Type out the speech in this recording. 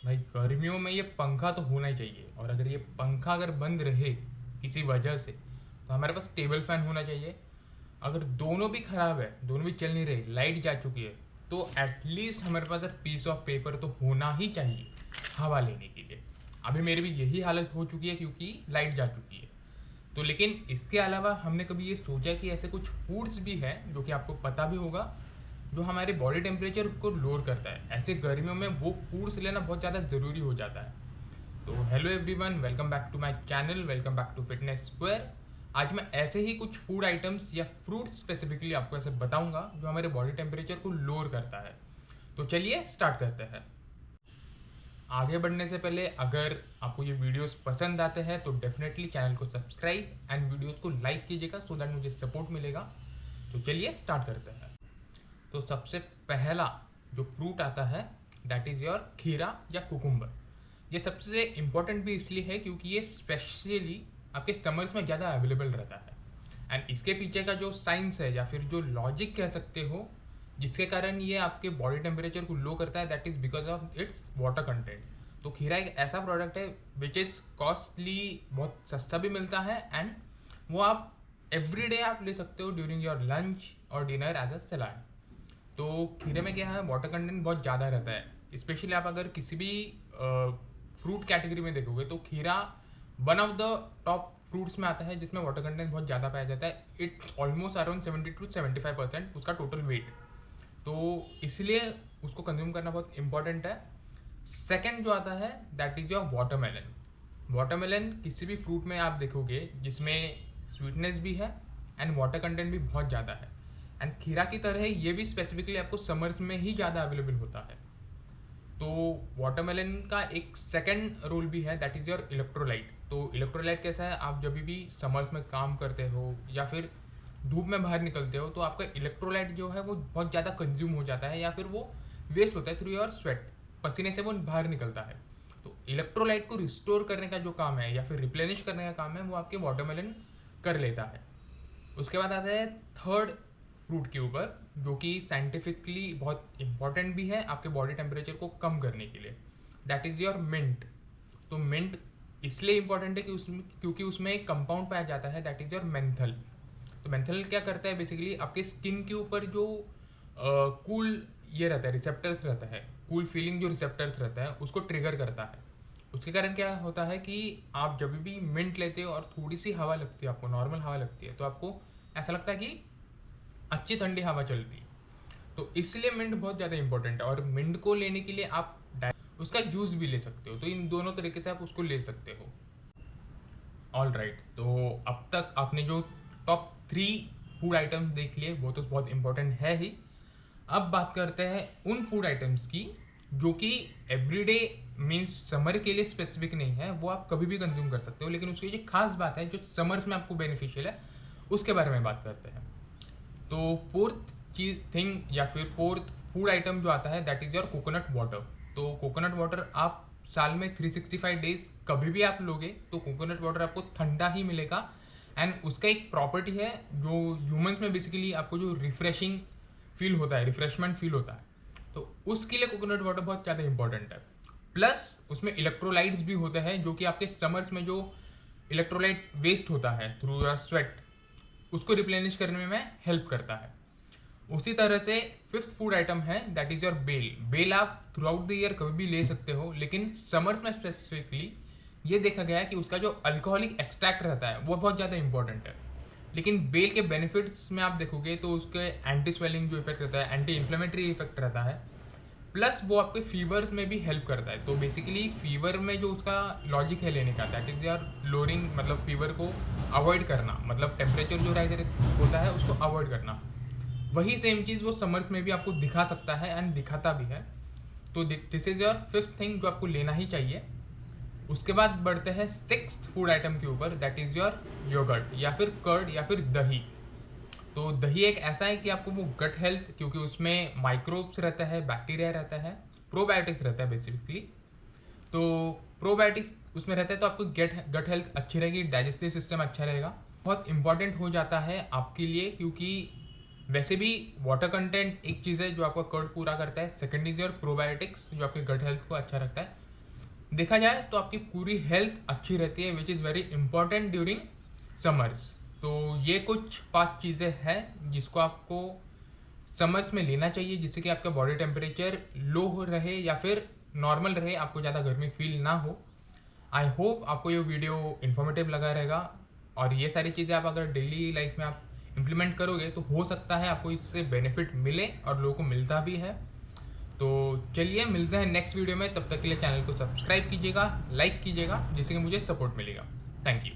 भाई गर्मियों में ये पंखा तो होना ही चाहिए, और अगर ये पंखा अगर बंद रहे किसी वजह से तो हमारे पास टेबल फैन होना चाहिए। अगर दोनों भी खराब है, दोनों भी चल नहीं रही, लाइट जा चुकी है, तो एटलीस्ट हमारे पास पीस ऑफ पेपर तो होना ही चाहिए हवा लेने के लिए। अभी मेरी भी यही हालत हो चुकी है क्योंकि लाइट जा चुकी है। तो लेकिन इसके अलावा हमने कभी ये सोचा कि ऐसे कुछ फूड्स भी हैं जो कि आपको पता भी होगा, जो हमारे बॉडी टेम्परेचर को लोअर करता है। ऐसे गर्मियों में वो फूड्स लेना बहुत ज़्यादा ज़रूरी हो जाता है। तो hello everyone, welcome back to my channel, welcome back to Fitness Square. आज मैं ऐसे ही कुछ फूड आइटम्स या फ्रूट्स स्पेसिफिकली आपको ऐसे बताऊंगा जो हमारे बॉडी टेम्परेचर को लोअर करता है। तो चलिए स्टार्ट करते हैं। आगे बढ़ने से पहले अगर आपको ये वीडियोस पसंद आते हैं तो डेफिनेटली चैनल को सब्सक्राइब एंड वीडियोस को लाइक कीजिएगा, सो दैट मुझे सपोर्ट मिलेगा। तो चलिए स्टार्ट करते हैं। तो सबसे पहला जो फ्रूट आता है दैट इज़ योर खीरा या कुकुम्बर। ये सबसे इम्पोर्टेंट भी इसलिए है क्योंकि ये स्पेशली आपके समर्स में ज़्यादा अवेलेबल रहता है। एंड इसके पीछे का जो साइंस है या फिर जो लॉजिक कह सकते हो जिसके कारण ये आपके बॉडी टेम्परेचर को लो करता है, that is because of its water content. तो खीरा एक ऐसा प्रोडक्ट है विच इज़ कॉस्टली, बहुत सस्ता भी मिलता है, एंड वो आप एवरीडे आप ले सकते हो ड्यूरिंग योर लंच और डिनर एज अ सलाड। तो खीरे में क्या है, वाटर कंटेंट बहुत ज़्यादा रहता है। स्पेशली आप अगर किसी भी फ्रूट कैटेगरी में देखोगे तो खीरा one of the top fruits में आता है जिसमें वाटर कंटेंट बहुत ज़्यादा पाया जाता है। इट्स ऑलमोस्ट अराउंड 70 to 75% उसका टोटल वेट। तो इसलिए उसको कंज्यूम करना बहुत इंपॉर्टेंट है। सेकेंड जो आता है that is your watermelon. Watermelon किसी भी फ्रूट में आप देखोगे जिसमें स्वीटनेस भी है एंड वाटर कंटेंट भी बहुत ज़्यादा है। एंड खीरा की तरह ये भी स्पेसिफिकली आपको समर्स में ही ज़्यादा अवेलेबल होता है। तो वाटरमेलन का एक सेकेंड रोल भी है दैट इज़ योर इलेक्ट्रोलाइट। तो इलेक्ट्रोलाइट कैसा है, आप जब भी समर्स में काम करते हो या फिर धूप में बाहर निकलते हो तो आपका इलेक्ट्रोलाइट जो है वो बहुत ज़्यादा कंज्यूम हो जाता है या फिर वो वेस्ट होता है थ्रू योर स्वेट, पसीने से वो बाहर निकलता है। तो इलेक्ट्रोलाइट को रिस्टोर करने का जो काम है या फिर रिप्लेनिश करने का काम है वो आपके वाटरमेलन कर लेता है। उसके बाद आता है थर्ड फ्रूट के ऊपर जो कि साइंटिफिकली बहुत इंपॉर्टेंट भी है आपके बॉडी टेम्परेचर को कम करने के लिए, दैट इज़ योर मिंट। तो मिंट इसलिए इंपॉर्टेंट है कि उसमें क्योंकि उसमें एक कंपाउंड पाया जाता है दैट इज़ योर मेंथल। तो मेंथल क्या करता है, बेसिकली आपके स्किन के ऊपर जो कूल ये रहता है, रिसेप्टर्स रहता है, कूल फीलिंग जो रिसेप्टर्स रहता है उसको ट्रिगर करता है। उसके कारण क्या होता है कि आप जब भी मिंट लेते हो और थोड़ी सी हवा लगती है, आपको नॉर्मल हवा लगती है, तो आपको ऐसा लगता है कि अच्छी ठंडी हवा चल रही है। तो इसलिए मिंट बहुत ज़्यादा इंपॉर्टेंट है। और मिंट को लेने के लिए आप उसका जूस भी ले सकते हो। तो इन दोनों तरीके से आप उसको ले सकते हो। ऑल राइट, तो अब तक आपने जो टॉप 3 फूड आइटम्स देख लिए वो तो बहुत इंपॉर्टेंट है ही। अब बात करते हैं उन फूड आइटम्स की जो कि एवरीडे मीन्स समर के लिए स्पेसिफिक नहीं है, वो आप कभी भी कंज्यूम कर सकते हो, लेकिन उसकी जो खास बात है जो समर्स में आपको बेनिफिशियल है उसके बारे में बात करते हैं। तो फोर्थ चीज थिंग या फिर फोर्थ फूड आइटम जो आता है that is your coconut water. तो कोकोनट वाटर आप साल में 365 डेज कभी भी आप लोगे तो कोकोनट वाटर आपको ठंडा ही मिलेगा। एंड उसका एक प्रॉपर्टी है जो ह्यूमंस में बेसिकली आपको जो रिफ्रेशिंग फील होता है, रिफ्रेशमेंट फील होता है, तो उसके लिए कोकोनट वाटर बहुत ज़्यादा इंपॉर्टेंट है। प्लस उसमें इलेक्ट्रोलाइट्स भी होते हैं जो कि आपके समर्स में जो इलेक्ट्रोलाइट वेस्ट होता है थ्रू योर स्वेट उसको रिप्लेनिश करने में हेल्प करता है। उसी तरह से फिफ्थ फूड आइटम है that is your bael. Bael आप थ्रू आउट द ईयर कभी भी ले सकते हो, लेकिन समर्स में स्पेसिफिकली ये देखा गया है कि उसका जो अल्कोहलिक एक्सट्रैक्ट रहता है वो बहुत ज़्यादा इंपॉर्टेंट है। लेकिन बेल के बेनिफिट्स में आप देखोगे तो उसके एंटी स्वेलिंग जो इफेक्ट रहता है, एंटी इन्फ्लेमेटरी इफेक्ट रहता है, प्लस वो आपके फीवर्स में भी हेल्प करता है। तो बेसिकली फीवर में जो उसका लॉजिक है लेने का दैट इज यार लोअरिंग, मतलब फीवर को अवॉइड करना, मतलब टेम्परेचर जो राइज होता है उसको अवॉइड करना। वही सेम चीज़ वो समर्स में भी आपको दिखा सकता है एंड दिखाता भी है। तो this is your fifth thing जो आपको लेना ही चाहिए। उसके बाद बढ़ते हैं सिक्स्थ फूड आइटम के ऊपर दैट इज योर योगर्ट या फिर कर्ड या फिर दही। तो दही एक ऐसा है कि आपको वो गट हेल्थ, क्योंकि उसमें माइक्रोब्स रहता है, बैक्टीरिया रहता है, प्रोबायोटिक्स रहता है बेसिकली। तो प्रोबायोटिक्स उसमें रहता है तो आपको गट हेल्थ अच्छी रहेगी, डाइजेस्टिव सिस्टम अच्छा रहेगा। बहुत इंपॉर्टेंट हो जाता है आपके लिए क्योंकि वैसे भी वाटर कंटेंट एक चीज़ है जो आपका कर्ड पूरा करता है। सेकेंड इज योर प्रोबायोटिक्स जो आपके गट हेल्थ को अच्छा रखता है। देखा जाए तो आपकी पूरी हेल्थ अच्छी रहती है, which is very important during summers. तो ये कुछ 5 चीज़ें हैं जिसको आपको समर्स में लेना चाहिए, जिससे कि आपका बॉडी टेम्परेचर लो हो रहे या फिर नॉर्मल रहे, आपको ज़्यादा गर्मी फील ना हो। आई होप आपको ये वीडियो इन्फॉर्मेटिव लगा रहेगा, और ये सारी चीज़ें आप अगर डेली लाइफ में आप इम्प्लीमेंट करोगे तो हो सकता है आपको इससे बेनिफिट मिले और लोगों को मिलता भी है। तो चलिए मिलते हैं नेक्स्ट वीडियो में, तब तक के लिए चैनल को सब्सक्राइब कीजिएगा, लाइक कीजिएगा, जिससे कि मुझे सपोर्ट मिलेगा। Thank you.